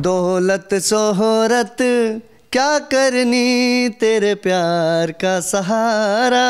दौलत शोहरत क्या करनी, तेरे प्यार का सहारा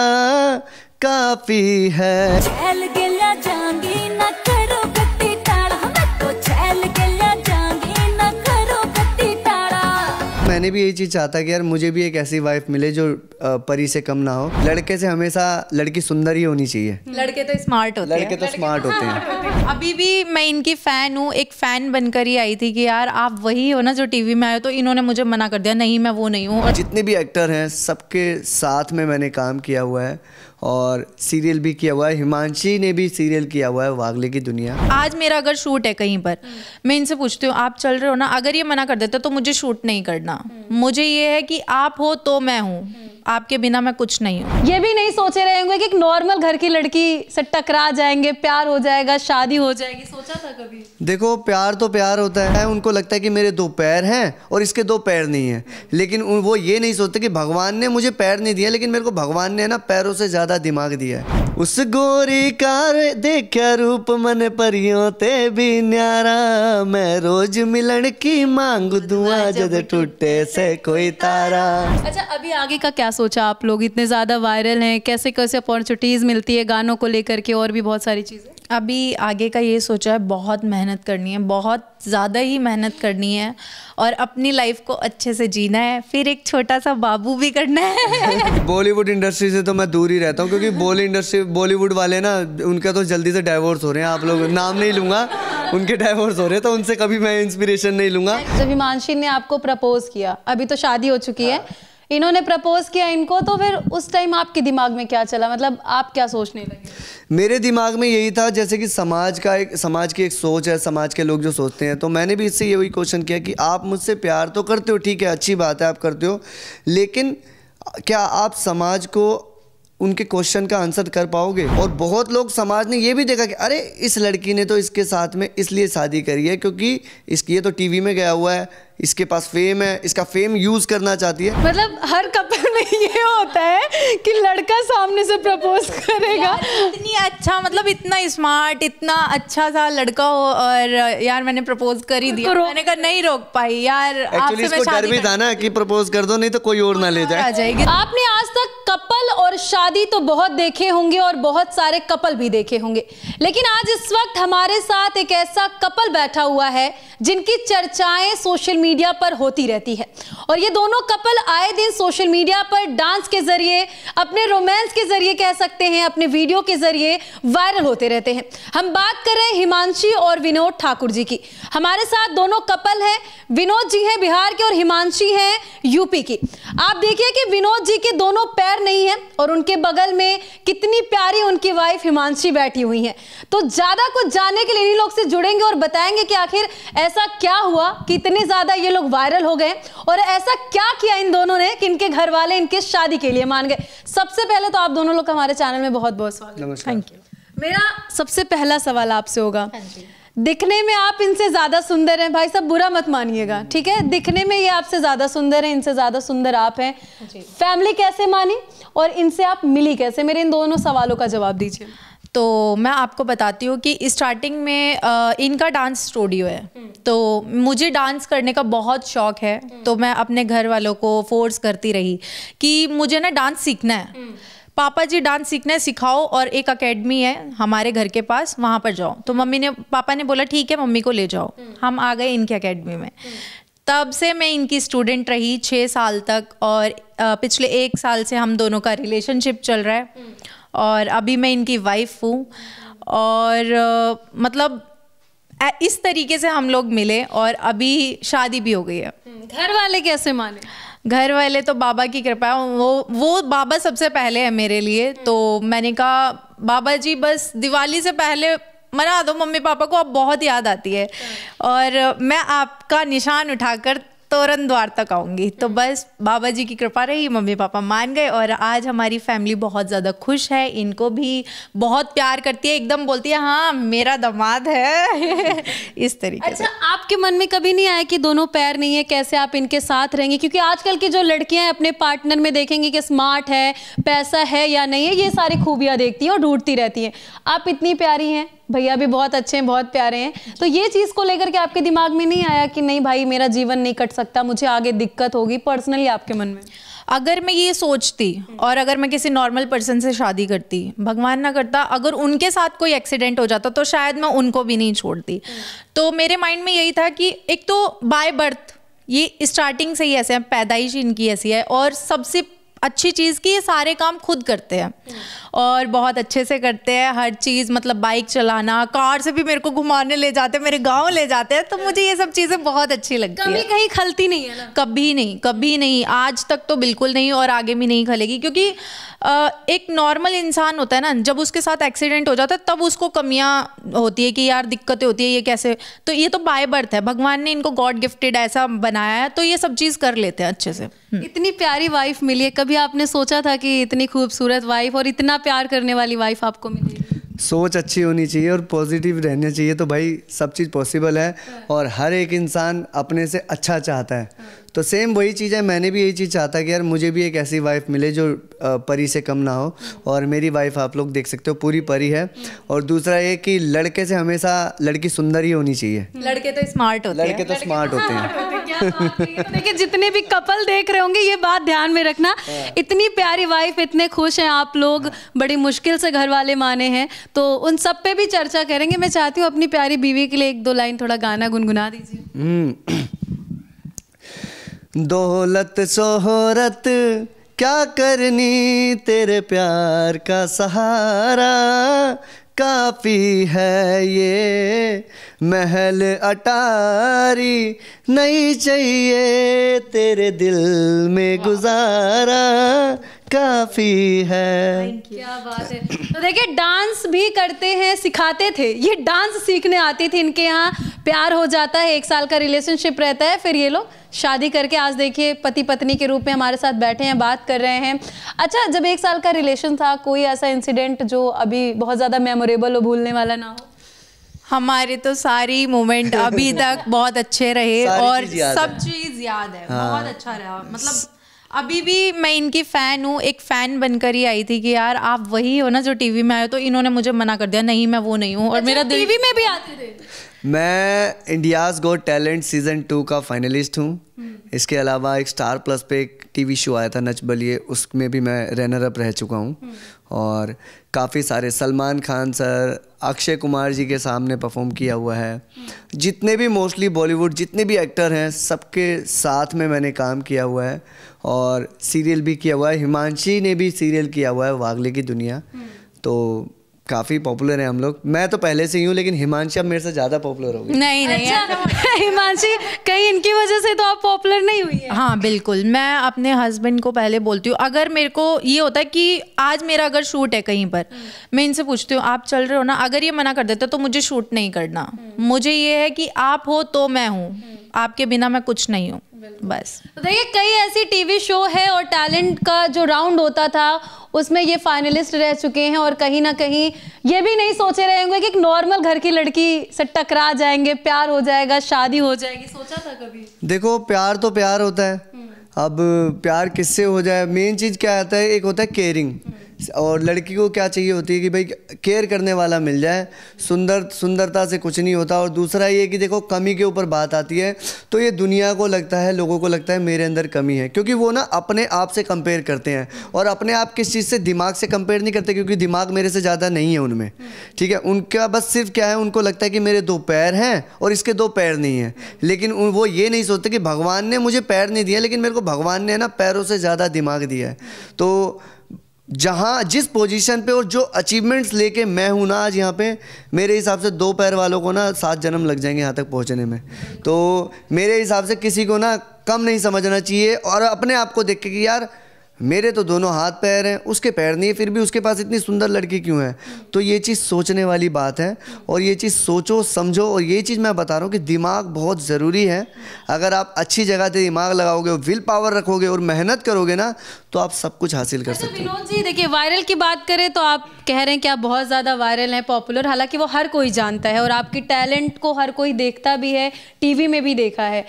काफी है। छैल गया जांगी न करो गट्टी टाड़ा, तो छैल गया जांगी न करो गट्टी टाड़ा। मैंने भी यही चीज चाहता कि यार मुझे भी एक ऐसी वाइफ मिले जो परी से कम ना हो। लड़के से हमेशा लड़की सुंदर ही होनी चाहिए। लड़के तो स्मार्ट होते हैं। लड़के तो स्मार्ट होते हैं। अभी भी मैं इनकी फैन हूँ, एक फैन बनकर ही आई थी कि यार आप वही हो ना जो टीवी में आए हो, तो इन्होंने मुझे मना कर दिया, नहीं मैं वो नहीं हूँ। जितने भी एक्टर हैं सबके साथ में मैंने काम किया हुआ है और सीरियल भी किया हुआ है। हिमांशी ने भी सीरियल किया हुआ है, वागले की दुनिया। आज मेरा अगर शूट है कहीं पर, मैं इनसे पूछती हूँ आप चल रहे हो ना, अगर ये मना कर देते तो मुझे शूट नहीं करना। मुझे ये है कि आप हो तो मैं हूँ, आपके बिना मैं कुछ नहीं हूँ। ये भी नहीं सोचे रहेंगे कि एक नॉर्मल घर की लड़की से टकरा जाएंगे, प्यार हो जाएगा, शादी हो जाएगी, सोचा था कभी? देखो प्यार तो प्यार होता है। उनको लगता है कि मेरे 2 पैर हैं और इसके 2 पैर नहीं हैं, लेकिन वो ये नहीं सोचते कि भगवान ने मुझे पैर नहीं दिया, लेकिन मेरे को भगवान ने ना पैरों से ज्यादा दिमाग दिया है। उस गोरी कार देखा रूप मन परियों ते भी न्यारा, मैं रोज मिलन की मांग दुआ जद टूटे से कोई तारा। अच्छा, अभी आगे का क्या सोचा आप लोग? इतने ज़्यादा वायरल हैं, कैसे कैसे अपॉर्चुनिटीज़ मिलती है गानों को लेकर के और भी बहुत सारी चीज़ें? अभी आगे का ये सोचा है, बहुत मेहनत करनी है, बहुत ज़्यादा ही मेहनत करनी है और अपनी लाइफ को अच्छे से जीना है, फिर एक छोटा सा बाबू भी करना है। बॉलीवुड इंडस्ट्री से तो मैं दूर ही रहता हूँ, क्योंकि बॉलीवुड वाले ना उनका तो जल्दी से डाइवोर्स हो रहे हैं। आप लोग नाम नहीं लूँगा, उनके डाइवोर्स हो रहे हैं, तो उनसे कभी मैं इंस्पिरेशन नहीं लूँगा। जब हिमांशी ने आपको प्रपोज किया, अभी तो शादी हो चुकी है, इन्होंने प्रपोज किया इनको, तो फिर उस टाइम आपके दिमाग में क्या चला? मतलब आप क्या सोचने लगे? मेरे दिमाग में यही था जैसे कि समाज की एक सोच है, समाज के लोग जो सोचते हैं, तो मैंने भी इससे यही क्वेश्चन किया कि आप मुझसे प्यार तो करते हो, ठीक है, अच्छी बात है आप करते हो, लेकिन क्या आप समाज को उनके क्वेश्चन का आंसर कर पाओगे? और बहुत लोग समाज ने ये भी देखा कि अरे इस लड़की ने तो इसके साथ में इसलिए शादी करी है क्योंकि इसकी ये तो टीवी में गया हुआ है, इसके पास फेम है, इसका फेम यूज करना चाहती है। मतलब हर कपल में ये होता है कि लड़का सामने से प्रपोज करेगा। इतनी अच्छा, मतलब इतना स्मार्ट, इतना अच्छा सा लड़का हो और यार मैंने प्रपोज कर ही दिया। मैंने कहा नहीं रोक पाई यार। एक्चुअली इसको डर भी था ना कि प्रपोज कर दो नहीं तो कोई और ना ले जाए। आपने आज तक कपल और शादी तो बहुत देखे होंगे और बहुत सारे कपल भी देखे होंगे, लेकिन आज इस वक्त हमारे साथ एक ऐसा कपल बैठा हुआ है जिनकी चर्चाएं सोशल मीडिया पर होती रहती है, और ये दोनों कपल आए दिन सोशल मीडिया पर डांस के जरिए, अपने रोमांस के जरिए कह सकते हैं, अपने वीडियो के जरिए वायरल होते रहते हैं। हम बात कर रहे हैं हिमांशी और विनोद ठाकुर जी की। हमारे साथ दोनों कपल हैं, विनोद जी हैं बिहार के और हिमांशी हैं यूपी की। आप देखिए कि विनोद जी के दोनों पैर नहीं है और उनके बगल में कितनी प्यारी उनकी वाइफ हिमांशी बैठी हुई है। तो ज्यादा कुछ जानने के लिए इन्हीं लोग से जुड़ेंगे और बताएंगे कि आखिर ऐसा क्या हुआ कि इतने ज्यादा ये लोग वायरल हो गए और ऐसा क्या किया इन दोनों ने कि इनके घर वाले इनके शादी के लिए मान गए। सबसे पहले तो आप दोनों लोग का हमारे चैनल में बहुत बहुत स्वागत। Thank you. मेरा सबसे पहला सवाल आपसे होगा, दिखने में आप इनसे ज्यादा सुंदर हैं, भाई साहब बुरा मत मानिएगा, ठीक है? दिखने में ये आपसे ज्यादा सुंदर हैं, इनसे ज्यादा सुंदर आप हैं। फैमिली कैसे मानी और इनसे आप मिली कैसे? मेरे इन दोनों सवालों का जवाब दीजिए। तो मैं आपको बताती हूँ कि स्टार्टिंग में इनका डांस स्टूडियो है, तो मुझे डांस करने का बहुत शौक है, तो मैं अपने घर वालों को फोर्स करती रही कि मुझे ना डांस सीखना है, पापा जी डांस सीखना है, सिखाओ, और एक एकेडमी है हमारे घर के पास, वहाँ पर जाओ। तो पापा ने बोला ठीक है मम्मी को ले जाओ। हम आ गए इनके एकेडमी में। तब से मैं इनकी स्टूडेंट रही 6 साल तक, और पिछले 1 साल से हम दोनों का रिलेशनशिप चल रहा है, और अभी मैं इनकी वाइफ हूँ। और मतलब इस तरीके से हम लोग मिले और अभी शादी भी हो गई है। घर वाले कैसे माने? घर वाले तो बाबा की कृपा है, वो बाबा सबसे पहले है मेरे लिए। तो मैंने कहा बाबा जी बस दिवाली से पहले मना दो, मम्मी पापा को अब बहुत याद आती है और मैं आपका निशान उठाकर तोरण द्वार तक आऊंगी। तो बस बाबा जी की कृपा रही, मम्मी पापा मान गए और आज हमारी फैमिली बहुत ज़्यादा खुश है। इनको भी बहुत प्यार करती है, एकदम बोलती है हाँ मेरा दामाद है। इस तरीके से। अच्छा, आपके मन में कभी नहीं आया कि दोनों पैर नहीं है, कैसे आप इनके साथ रहेंगे? क्योंकि आजकल की जो लड़कियां हैं अपने पार्टनर में देखेंगी कि स्मार्ट है, पैसा है या नहीं है, ये सारी खूबियां देखती हैं और ढूंढती रहती हैं। आप इतनी प्यारी हैं, भैया भी बहुत अच्छे हैं, बहुत प्यारे हैं, तो ये चीज़ को लेकर के आपके दिमाग में नहीं आया कि नहीं भाई मेरा जीवन नहीं कट सकता, मुझे आगे दिक्कत होगी पर्सनली आपके मन में? अगर मैं ये सोचती और अगर मैं किसी नॉर्मल पर्सन से शादी करती, भगवान ना करता अगर उनके साथ कोई एक्सीडेंट हो जाता तो शायद मैं उनको भी नहीं छोड़ती। तो मेरे माइंड में यही था कि एक तो बाय बर्थ ये स्टार्टिंग से ही ऐसे है, पैदाइश इनकी ऐसी है, और सबसे अच्छी चीज़ कि ये सारे काम खुद करते हैं और बहुत अच्छे से करते हैं हर चीज़, मतलब बाइक चलाना, कार से भी मेरे को घुमाने ले जाते हैं, मेरे गांव ले जाते हैं, तो मुझे ये सब चीज़ें बहुत अच्छी लगती है। कभी कहीं खलती नहीं है ना? कभी नहीं, कभी नहीं, आज तक तो बिल्कुल नहीं और आगे भी नहीं खलेगी, क्योंकि एक नॉर्मल इंसान होता है ना, जब उसके साथ एक्सीडेंट हो जाता है तब उसको कमियां होती है कि यार दिक्कतें होती है, ये कैसे, तो ये तो बाय बर्थ है, भगवान ने इनको गॉड गिफ्टेड ऐसा बनाया है, तो ये सब चीज़ कर लेते हैं अच्छे से। इतनी प्यारी वाइफ मिली है, कभी आपने सोचा था कि इतनी खूबसूरत वाइफ और इतना प्यार करने वाली वाइफ आपको मिलेगी? सोच अच्छी होनी चाहिए और पॉजिटिव रहना चाहिए, तो भाई सब चीज़ पॉसिबल है और हर एक इंसान अपने से अच्छा चाहता है। तो सेम वही चीज़ है, मैंने भी यही चीज़ चाहता कि यार मुझे भी एक ऐसी वाइफ मिले जो परी से कम ना हो, और मेरी वाइफ आप लोग देख सकते हो पूरी परी है। और दूसरा ये कि लड़के से हमेशा लड़की सुंदर ही होनी चाहिए। लड़के तो स्मार्ट होते हैं, लड़के तो स्मार्ट होते हैं। देखिए जितने भी कपल देख रहे होंगे ये बात ध्यान में रखना, इतनी प्यारी वाइफ, इतने खुश हैं आप लोग, बड़ी मुश्किल से घर वाले माने हैं, तो उन सब पे भी चर्चा करेंगे। मैं चाहती हूँ अपनी प्यारी बीवी के लिए एक दो लाइन थोड़ा गाना गुनगुना दीजिए। दौलत शोहरत क्या करनी, तेरे प्यार का सहारा काफ़ी है, ये महल अटारी नहीं चाहिए, तेरे दिल में गुजारा काफ़ी है। क्या बात है। तो देखिए डांस भी करते हैं, सिखाते थे, ये डांस सीखने आती थी इनके यहाँ, प्यार हो जाता है, 1 साल का रिलेशनशिप रहता है, फिर ये लोग शादी करके आज देखिए पति पत्नी के रूप में हमारे साथ बैठे हैं, बात कर रहे हैं। अच्छा, जब 1 साल का रिलेशन था, कोई ऐसा इंसिडेंट जो अभी बहुत ज़्यादा मेमोरेबल हो, भूलने वाला ना हो? हमारे तो सारी मोमेंट अभी तक बहुत अच्छे रहे और सब चीज़ याद है। बहुत अच्छा रहा, मतलब अभी भी मैं इनकी फ़ैन हूँ, एक फ़ैन बनकर ही आई थी कि यार आप वही हो ना जो टीवी में आए, तो इन्होंने मुझे मना कर दिया, नहीं मैं वो नहीं हूँ। और मेरा टीवी में भी आते थे? मैं इंडियाज़ गॉट टैलेंट सीज़न 2 का फाइनलिस्ट हूँ। इसके अलावा एक स्टार प्लस पे एक टीवी शो आया था नच बलिए, उसमें भी मैं रनर अप रह चुका हूँ। और काफ़ी सारे सलमान खान सर, अक्षय कुमार जी के सामने परफॉर्म किया हुआ है। जितने भी मोस्टली बॉलीवुड जितने भी एक्टर हैं सबके साथ में मैंने काम किया हुआ है और सीरियल भी किया हुआ है। हिमांशी ने भी सीरियल किया हुआ है वागले की दुनिया, तो काफ़ी पॉपुलर है हम लोग। मैं तो पहले से ही हूँ लेकिन हिमांशी अब मेरे से ज़्यादा पॉपुलर हो गई। नहीं नहीं, अच्छा, हिमांशी कहीं इनकी वजह से तो आप पॉपुलर नहीं हुई है? हाँ बिल्कुल, मैं अपने हस्बैंड को पहले बोलती हूँ, अगर मेरे को ये होता है कि आज मेरा अगर शूट है कहीं पर, मैं इनसे पूछती हूँ आप चल रहे हो ना, अगर ये मना कर देते तो मुझे शूट नहीं करना। मुझे ये है कि आप हो तो मैं हूँ, आपके बिना मैं कुछ नहीं हूँ, बस। तो देखिए कई ऐसी टीवी शो है और टैलेंट का जो राउंड होता था उसमें ये फाइनलिस्ट रह चुके हैं, और कहीं ना कहीं ये भी नहीं सोचे रहे होंगे कि एक नॉर्मल घर की लड़की से टकरा जाएंगे, प्यार हो जाएगा, शादी हो जाएगी, सोचा था कभी? देखो प्यार तो प्यार होता है, अब प्यार किससे हो जाए, मेन चीज़ क्या आता है, एक होता है केयरिंग, और लड़की को क्या चाहिए होती है कि भाई केयर करने वाला मिल जाए। सुंदरता से कुछ नहीं होता। और दूसरा ये कि देखो कमी के ऊपर बात आती है तो ये दुनिया को लगता है, लोगों को लगता है मेरे अंदर कमी है, क्योंकि वो ना अपने आप से कंपेयर करते हैं। और अपने आप किस चीज़ से, दिमाग से कंपेयर नहीं करते, क्योंकि दिमाग मेरे से ज़्यादा नहीं है उनमें, ठीक है। उनका बस सिर्फ क्या है, उनको लगता है कि मेरे 2 पैर हैं और इसके 2 पैर नहीं हैं, लेकिन वो ये नहीं सोचते कि भगवान ने मुझे पैर नहीं दिया, लेकिन मेरे को भगवान ने ना पैरों से ज़्यादा दिमाग दिया है। तो जहाँ जिस पोजीशन पे और जो अचीवमेंट्स लेके मैं हूँ ना आज यहाँ पे, मेरे हिसाब से 2 पैर वालों को ना 7 जन्म लग जाएंगे यहाँ तक पहुँचने में। तो मेरे हिसाब से किसी को ना कम नहीं समझना चाहिए, और अपने आप को देख के कि यार मेरे तो दोनों हाथ पैर हैं, उसके पैर नहीं है, फिर भी उसके पास इतनी सुंदर लड़की क्यों है। तो ये चीज़ सोचने वाली बात है, और ये चीज़ सोचो समझो। और ये चीज़ मैं बता रहा हूँ कि दिमाग बहुत ज़रूरी है। अगर आप अच्छी जगह पे दिमाग लगाओगे, विल पावर रखोगे और मेहनत करोगे ना, तो आप सब कुछ हासिल कर सकते हो। विनोद जी देखिए, वायरल की बात करें तो आप कह रहे हैं कि आप बहुत ज़्यादा वायरल हैं, पॉपुलर, हालांकि वो हर कोई जानता है और आपकी टैलेंट को हर कोई देखता भी है, टीवी में भी देखा है।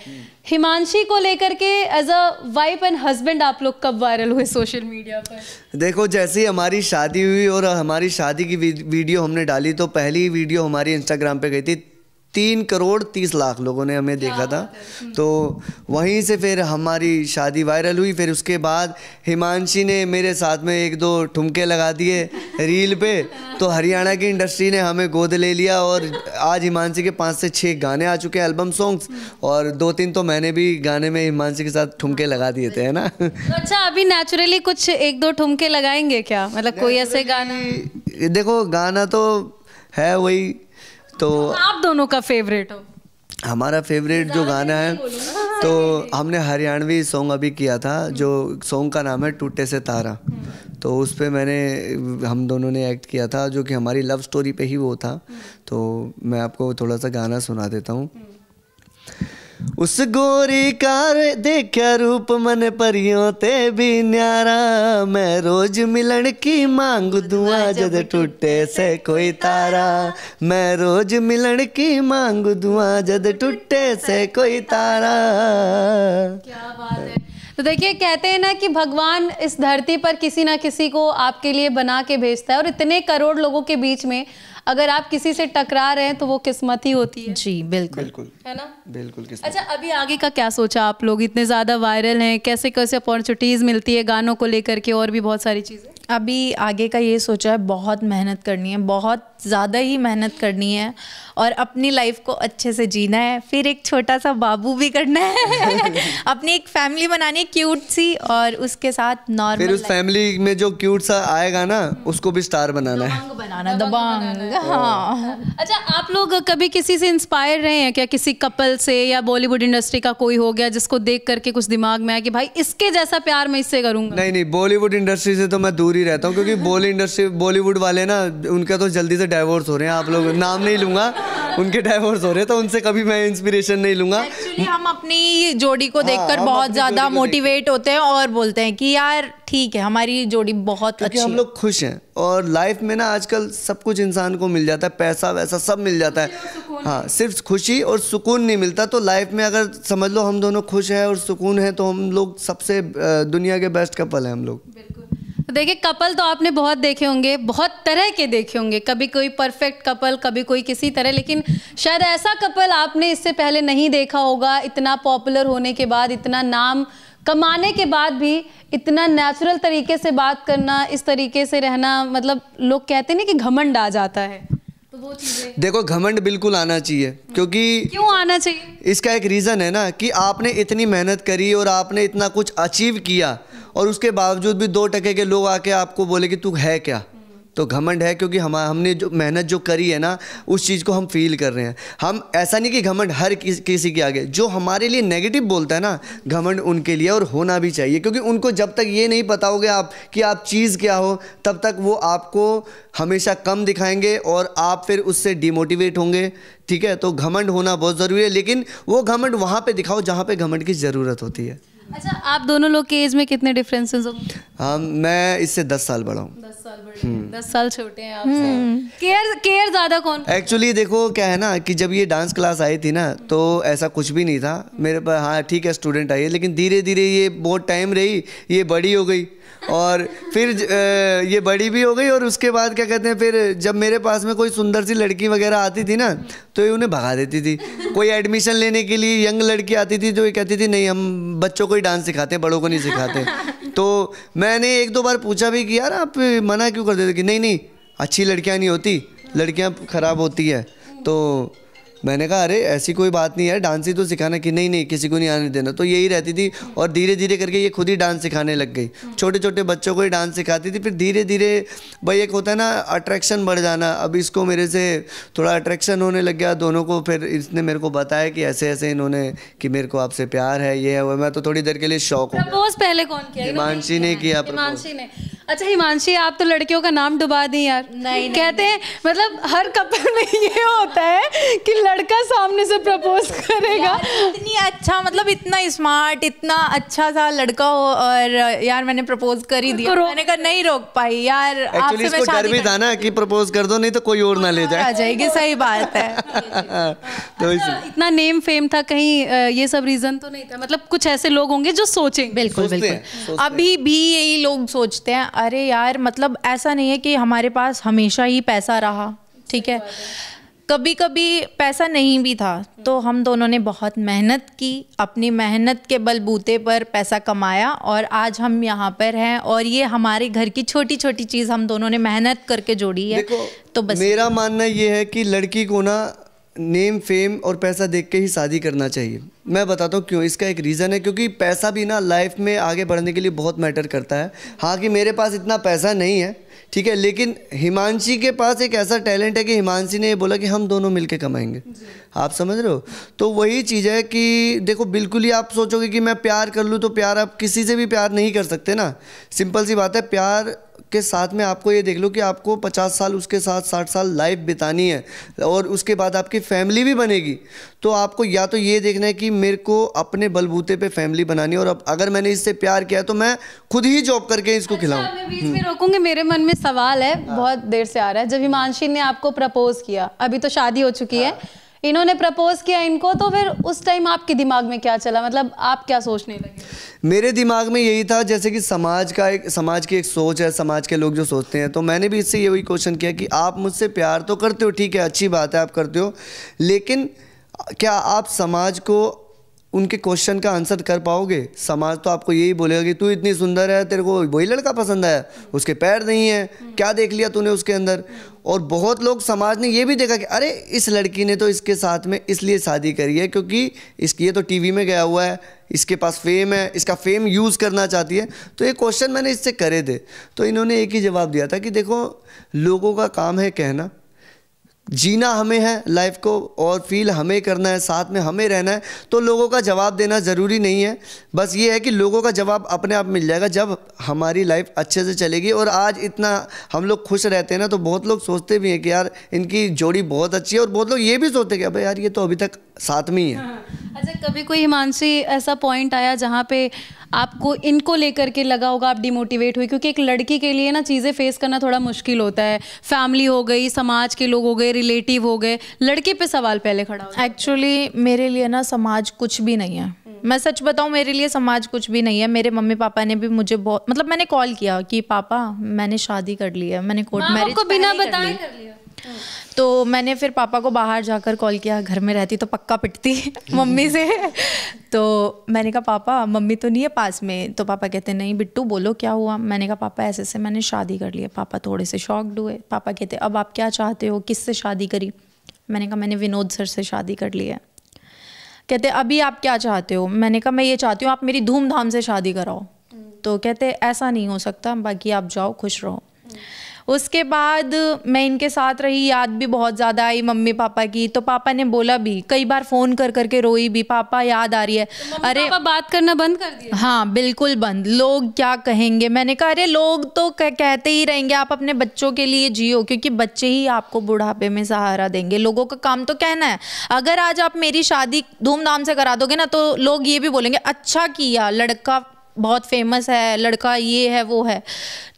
हिमांशी को लेकर के as a wife and husband आप लोग कब वायरल हुए सोशल मीडिया पर? देखो, जैसे ही हमारी शादी हुई और हमारी शादी की वीडियो हमने डाली तो पहली वीडियो हमारी इंस्टाग्राम पे गई थी, 3,30,00,000 लोगों ने हमें देखा था। तो वहीं से फिर हमारी शादी वायरल हुई। फिर उसके बाद हिमांशी ने मेरे साथ में 1-2 ठुमके लगा दिए रील पे, तो हरियाणा की इंडस्ट्री ने हमें गोद ले लिया और आज हिमांशी के 5 से 6 गाने आ चुके हैं, एल्बम सॉन्ग्स, और 2-3 तो मैंने भी गाने में हिमांशी के साथ ठुमके लगा दिए थे, है ना। तो अच्छा, अभी नेचुरली कुछ 1-2 ठुमके लगाएंगे क्या? मतलब कोई ऐसे गाना? देखो, गाना तो है वही, तो आप दोनों का फेवरेट हो? हमारा फेवरेट जो गाना है, तो हमने हरियाणवी सॉन्ग अभी किया था, जो सॉन्ग का नाम है टूटे से तारा। तो उस पे हम दोनों ने एक्ट किया था, जो कि हमारी लव स्टोरी पे ही वो था। तो मैं आपको थोड़ा सा गाना सुना देता हूँ। उस गोरी का देखा रूप मन परियों ते भी न्यारा, मैं रोज मिलन की मांग दुआ जद टूटे से कोई तारा, मैं रोज मिलन की मांग दुआ जद टूटे से कोई तारा। क्या बात है। तो देखिए, कहते हैं ना कि भगवान इस धरती पर किसी ना किसी को आपके लिए बना के भेजता है, और इतने करोड़ लोगों के बीच में अगर आप किसी से टकरा रहे हैं तो वो किस्मत ही होती है। जी बिल्कुल, बिल्कुल, है ना, बिल्कुल किस्मत। अच्छा, अभी आगे का क्या सोचा आप लोग? इतने ज़्यादा वायरल हैं, कैसे कैसे अपॉर्चुनिटीज़ मिलती है गानों को लेकर के, और भी बहुत सारी चीज़ें? अभी आगे का ये सोचा है, बहुत मेहनत करनी है, बहुत ज़्यादा ही मेहनत करनी है, और अपनी लाइफ को अच्छे से जीना है। फिर एक छोटा सा बाबू भी करना है अपनी एक फैमिली बनानी है क्यूट सी, और उसके साथ नॉर्मल फिर उस फैमिली में जो क्यूट सा आएगा ना, उसको भी स्टार बनाना है, दबंग। हाँ। अच्छा, आप लोग कभी किसी से इंस्पायर रहे हैं क्या? किसी कपल से, या बॉलीवुड इंडस्ट्री का कोई हो गया जिसको देख करके कुछ दिमाग में आया कि भाई इसके जैसा प्यार मैं इससे करूंगा? नहीं, बॉलीवुड इंडस्ट्री से तो मैं दूर ही रहता हूँ, क्योंकि बॉलीवुड वाले ना, उनका तो जल्दी से डाइवोर्स हो रहे हैं। आप लोग नाम नहीं लूंगा, उनके डाइवोर्स हो रहे हैं, तो उनसे कभी मैं इंस्पिरेशन नहीं लूंगा। एक्चुअली हम अपनी जोड़ी को देखकर बहुत ज़्यादा मोटिवेट होते हैं और बोलते हैं कि यार ठीक है, हमारी जोड़ी बहुत अच्छी है। हम लोग खुश हैं, और लाइफ में ना आजकल सब कुछ इंसान को मिल जाता है, पैसा वैसा सब मिल जाता है, हाँ, सिर्फ खुशी और सुकून नहीं मिलता। तो लाइफ में अगर समझ लो हम दोनों खुश हैं और सुकून है, तो हम लोग सबसे दुनिया के बेस्ट कपल हैं हम लोग। तो देखिए, कपल तो आपने बहुत देखे होंगे, बहुत तरह के देखे होंगे, कभी कोई परफेक्ट कपल, कभी कोई किसी तरह, लेकिन शायद ऐसा कपल आपने इससे पहले नहीं देखा होगा। इतना पॉपुलर होने के बाद, इतना नाम कमाने के बाद भी इतना नेचुरल तरीके से बात करना, इस तरीके से रहना, मतलब लोग कहते नहीं कि घमंड आ जाता है, तो वो चीजें। देखो, घमंड बिल्कुल आना चाहिए, क्योंकि क्यों आना चाहिए? इसका एक रीज़न है ना, कि आपने इतनी मेहनत करी और आपने इतना कुछ अचीव किया, और उसके बावजूद भी 2% के लोग आके आपको बोले कि तू है क्या, तो घमंड है। क्योंकि हमने जो मेहनत जो करी है ना, उस चीज़ को हम फील कर रहे हैं। हम ऐसा नहीं कि घमंड हर किसी के आगे, जो हमारे लिए नेगेटिव बोलता है ना, घमंड उनके लिए, और होना भी चाहिए, क्योंकि उनको जब तक ये नहीं बताओगे आप कि आप चीज़ क्या हो, तब तक वो आपको हमेशा कम दिखाएंगे और आप फिर उससे डिमोटिवेट होंगे। ठीक है, तो घमंड होना बहुत ज़रूरी है, लेकिन वो घमंड वहाँ पर दिखाओ जहाँ पर घमंड की ज़रूरत होती है। अच्छा, आप दोनों लोग के एज में कितने डिफरेंसेस होंगे? हाँ, मैं इससे 10 साल बड़ा हूँ। 10 साल बड़े, 10 साल छोटे हैं आपसे। केयर ज़्यादा कौन? एक्चुअली देखो, क्या है ना, कि जब ये डांस क्लास आई थी ना, तो ऐसा कुछ भी नहीं था मेरे पास। हाँ ठीक है, स्टूडेंट आई है, लेकिन धीरे धीरे ये बहुत टाइम रही, ये बड़ी हो गई, और फिर ये बड़ी भी हो गई, और उसके बाद क्या कहते हैं, फिर जब मेरे पास में कोई सुंदर सी लड़की वगैरह आती थी ना, तो ये उन्हें भगा देती थी। कोई एडमिशन लेने के लिए यंग लड़की आती थी, तो ये कहती थी नहीं, हम बच्चों को ही डांस सिखाते हैं, बड़ों को नहीं सिखाते। तो मैंने 1-2 बार पूछा भी कि यार आप मना क्यों कर देते, कि नहीं, अच्छी लड़कियां नहीं होती, लड़कियां खराब होती है। तो मैंने कहा अरे ऐसी कोई बात नहीं है, डांस ही तो सिखाना, कि नहीं किसी को नहीं आने देना। तो यही रहती थी, और धीरे धीरे करके ये खुद ही डांस सिखाने लग गई, छोटे छोटे बच्चों को ही डांस सिखाती थी। फिर धीरे धीरे भाई एक होता है ना अट्रैक्शन बढ़ जाना, अब इसको मेरे से थोड़ा अट्रैक्शन होने लग गया दोनों को। फिर इसने मेरे को बताया कि ऐसे ऐसे इन्होंने, कि मेरे को आपसे प्यार है, ये है वो। मैं तो थोड़ी देर के लिए शौक हो गया। प्रपोज पहले कौन किया? हिमांशी ने किया। हिमांशी ने। अच्छा हिमांशी, आप तो लड़कियों का नाम डुबा दी यार। नहीं कहते हैं मतलब हर कपल में ये होता है कि लड़का सामने से प्रपोज करेगा। इतनी अच्छा, मतलब इतना स्मार्ट, इतना अच्छा सा लड़का हो और यार मैंने प्रपोज कर ही दिया। मैंने कहा नहीं रोक पाई यार। एक्चुअली इसको डर भी था ना कि प्रपोज कर दो नहीं तो कोई और ना ले जाए, आ जाएगी। सही बात है। तो इतना नेम फेम था, कहीं ये सब रीजन तो नहीं था? मतलब कुछ ऐसे लोग होंगे जो सोचें। बिल्कुल बिल्कुल, अभी भी यही लोग सोचते हैं। अरे यार मतलब ऐसा नहीं है कि हमारे पास हमेशा ही पैसा रहा, ठीक है, कभी कभी पैसा नहीं भी था तो हम दोनों ने बहुत मेहनत की, अपनी मेहनत के बलबूते पर पैसा कमाया और आज हम यहाँ पर हैं। और ये हमारे घर की छोटी छोटी चीज़ हम दोनों ने मेहनत करके जोड़ी है। देखो, तो बस मेरा मानना ये है कि लड़की को ना नेम फेम और पैसा देख के ही शादी करना चाहिए। मैं बताता हूँ क्यों। इसका एक रीज़न है, क्योंकि पैसा भी ना लाइफ में आगे बढ़ने के लिए बहुत मैटर करता है। हाँ कि मेरे पास इतना पैसा नहीं है, ठीक है, लेकिन हिमांशी के पास एक ऐसा टैलेंट है कि हिमांशी ने ये बोला कि हम दोनों मिलके कमाएंगे। आप समझ रहे हो? तो वही चीज़ है कि देखो, बिल्कुल ही आप सोचोगे कि मैं प्यार कर लूँ तो प्यार, आप किसी से भी प्यार नहीं कर सकते ना। सिंपल सी बात है। प्यार के साथ में आपको ये देख लो कि आपको 50 साल उसके साथ 60 साल लाइफ बितानी है और उसके बाद आपकी फैमिली भी बनेगी। तो आपको या तो ये देखना है कि मेरे को अपने बलबूते पे फैमिली बनानी है और अब अगर मैंने इससे प्यार किया तो मैं खुद ही जॉब करके इसको खिलाऊं। मैं बीच में रोकूंगी, मेरे मन में सवाल है, बहुत देर से आ रहा है। जब हिमांशी ने आपको प्रपोज किया, अभी तो शादी हो चुकी है, इन्होंने प्रपोज किया इनको, तो फिर उस टाइम आपके दिमाग में क्या चला? मतलब आप क्या सोचने लगे? मेरे दिमाग में यही था जैसे कि समाज की एक सोच है, समाज के लोग जो सोचते हैं। तो मैंने भी इससे यही क्वेश्चन किया कि आप मुझसे प्यार तो करते हो, ठीक है, अच्छी बात है आप करते हो, लेकिन क्या आप समाज को उनके क्वेश्चन का आंसर कर पाओगे? समाज तो आपको यही बोलेगा कि तू इतनी सुंदर है, तेरे को वही लड़का पसंद है, उसके पैर नहीं है, क्या देख लिया तूने उसके अंदर। और बहुत लोग, समाज ने ये भी देखा कि अरे इस लड़की ने तो इसके साथ में इसलिए शादी करी है क्योंकि इसकी ये तो टीवी में गया हुआ है, इसके पास फेम है, इसका फेम यूज़ करना चाहती है। तो ये क्वेश्चन मैंने इससे करे थे, तो इन्होंने एक ही जवाब दिया था कि देखो, लोगों का काम है कहना, जीना हमें है लाइफ को और फील हमें करना है, साथ में हमें रहना है। तो लोगों का जवाब देना ज़रूरी नहीं है। बस ये है कि लोगों का जवाब अपने आप मिल जाएगा जब हमारी लाइफ अच्छे से चलेगी। और आज इतना हम लोग खुश रहते हैं ना, तो बहुत लोग सोचते भी हैं कि यार इनकी जोड़ी बहुत अच्छी है, और बहुत लोग ये भी सोचते हैं कि अबे यार ये तो अभी तक साथ में ही है। अच्छा, कभी कोई हिमांशी ऐसा पॉइंट आया जहाँ पे आपको इनको लेकर के लगा होगा आप डिमोटिवेट हुई? क्योंकि एक लड़की के लिए ना चीज़ें फेस करना थोड़ा मुश्किल होता है। फैमिली हो गई, समाज के लोग हो गए, रिलेटिव हो गए, लड़के पे सवाल पहले खड़ा हो। एक्चुअली मेरे लिए ना समाज कुछ भी नहीं है। मैं सच बताऊं, मेरे लिए समाज कुछ भी नहीं है। मेरे मम्मी पापा ने भी मुझे बहुत, मतलब मैंने कॉल किया कि पापा मैंने शादी कर ली है, मैंने कोर्ट मैरिज को बिना बताए कर लिया। तो मैंने फिर पापा को बाहर जाकर कॉल किया, घर में रहती तो पक्का पिटती मम्मी से। तो मैंने कहा पापा मम्मी तो नहीं है पास में? तो पापा कहते नहीं बिट्टू बोलो क्या हुआ। मैंने कहा पापा ऐसे से मैंने शादी कर ली है। पापा थोड़े से शॉक्ड हुए। पापा कहते अब आप क्या चाहते हो, किससे शादी करी? मैंने कहा मैंने विनोद सर से शादी कर ली है। कहते अभी आप क्या चाहते हो? मैंने कहा मैं ये चाहती हूँ आप मेरी धूमधाम से शादी कराओ। तो कहते ऐसा नहीं हो सकता, बाकी आप जाओ खुश रहो। उसके बाद मैं इनके साथ रही, याद भी बहुत ज़्यादा आई मम्मी पापा की। तो पापा ने बोला भी, कई बार फ़ोन कर करके रोई भी, पापा याद आ रही है। तो अरे पापा बात करना बंद कर दिया? हाँ बिल्कुल बंद। लोग क्या कहेंगे? मैंने कहा अरे लोग तो कहते ही रहेंगे, आप अपने बच्चों के लिए जियो, क्योंकि बच्चे ही आपको बुढ़ापे में सहारा देंगे। लोगों का काम तो कहना है। अगर आज आप मेरी शादी धूमधाम से करा दोगे ना, तो लोग ये भी बोलेंगे अच्छा किया, लड़का बहुत फेमस है, लड़का ये है वो है।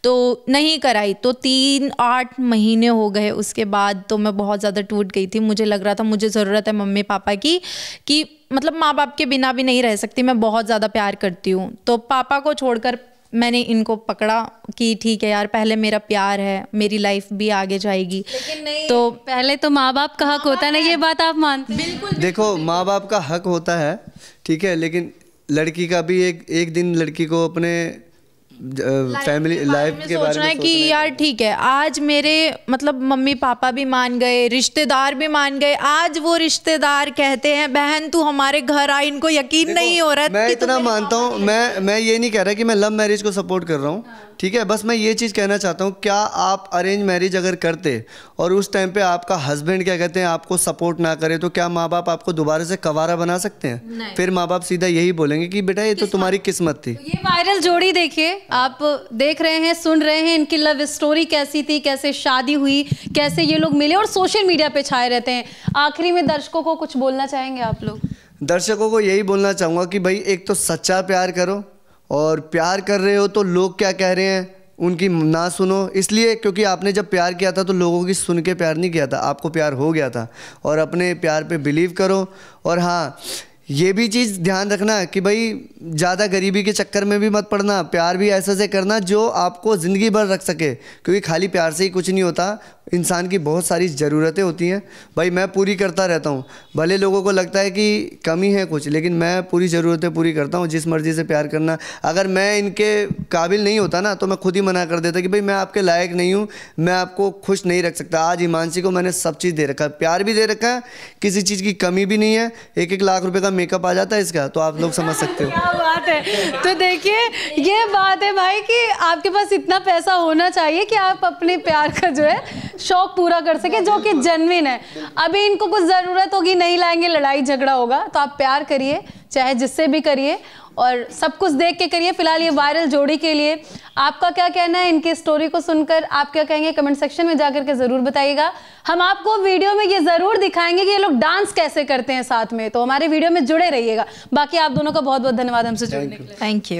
तो नहीं कराई। तो 3-8 महीने हो गए। उसके बाद तो मैं बहुत ज़्यादा टूट गई थी। मुझे लग रहा था मुझे ज़रूरत है मम्मी पापा की, कि मतलब माँ बाप के बिना भी नहीं रह सकती, मैं बहुत ज़्यादा प्यार करती हूँ। तो पापा को छोड़कर मैंने इनको पकड़ा कि ठीक है यार, पहले मेरा प्यार है, मेरी लाइफ भी आगे जाएगी। लेकिन नहीं, तो पहले तो माँ बाप का हक होता है ना, ये बात आप मानते हैं? बिल्कुल। देखो, माँ बाप का हक होता है, ठीक है, लेकिन लड़की का भी एक दिन लड़की को अपने फैमिली लाइफ के बारे में सोचना है कि यार ठीक है, आज मेरे मतलब मम्मी पापा भी मान गए, रिश्तेदार भी मान गए। आज वो रिश्तेदार कहते हैं बहन तू हमारे घर आ, इनको यकीन नहीं हो रहा है। मैं इतना मानता हूँ, मैं ये नहीं कह रहा कि मैं लव मैरिज को सपोर्ट कर रहा हूँ, ठीक है। बस मैं ये चीज़ कहना चाहता हूँ, क्या आप अरेंज मैरिज अगर करते और उस टाइम पे आपका हस्बैंड क्या कहते हैं आपको सपोर्ट ना करे, तो क्या माँ बाप आपको दोबारा से कवारा बना सकते हैं? फिर माँ बाप सीधा यही बोलेंगे कि बेटा ये तो तुम्हारी किस्मत थी। तो ये वायरल जोड़ी देखिए, आप देख रहे हैं, सुन रहे हैं, इनकी लव स्टोरी कैसी थी, कैसे शादी हुई, कैसे ये लोग मिले और सोशल मीडिया पे छाए रहते हैं। आखिरी में दर्शकों को कुछ बोलना चाहेंगे आप लोग? दर्शकों को यही बोलना चाहूँगा कि भाई एक तो सच्चा प्यार करो, और प्यार कर रहे हो तो लोग क्या कह रहे हैं उनकी ना सुनो, इसलिए क्योंकि आपने जब प्यार किया था तो लोगों की सुन के प्यार नहीं किया था, आपको प्यार हो गया था। और अपने प्यार पे बिलीव करो। और हाँ, ये भी चीज़ ध्यान रखना कि भाई ज़्यादा गरीबी के चक्कर में भी मत पड़ना, प्यार भी ऐसे से करना जो आपको ज़िंदगी भर रख सके, क्योंकि खाली प्यार से ही कुछ नहीं होता, इंसान की बहुत सारी ज़रूरतें होती हैं। भाई मैं पूरी करता रहता हूँ, भले लोगों को लगता है कि कमी है कुछ, लेकिन मैं पूरी ज़रूरतें पूरी करता हूँ। जिस मर्ज़ी से प्यार करना, अगर मैं इनके काबिल नहीं होता ना तो मैं खुद ही मना कर देता कि भाई मैं आपके लायक नहीं हूँ, मैं आपको खुश नहीं रख सकता। आज हिमांशी को मैंने सब चीज़ दे रखा है, प्यार भी दे रखा है, किसी चीज़ की कमी भी नहीं है। 1-1 लाख रुपए का मेकअप आ जाता है इसका, तो आप लोग समझ सकते हो। क्या बात है। तो देखिए ये बात है भाई कि आपके पास इतना पैसा होना चाहिए कि आप अपने प्यार का जो है शौक पूरा कर सके, जो कि जेन्युइन है। अभी इनको कुछ ज़रूरत होगी, नहीं लाएंगे, लड़ाई झगड़ा होगा, तो आप प्यार करिए, चाहे जिससे भी करिए, और सब कुछ देख के करिए। फिलहाल ये वायरल जोड़ी के लिए आपका क्या कहना है, इनकी स्टोरी को सुनकर आप क्या कहेंगे, कमेंट सेक्शन में जाकर के ज़रूर बताइएगा। हम आपको वीडियो में ये ज़रूर दिखाएंगे कि ये लोग डांस कैसे करते हैं साथ में, तो हमारे वीडियो में जुड़े रहिएगा। बाकी आप दोनों का बहुत बहुत धन्यवाद हमसे जुड़ने के लिए। Thank you.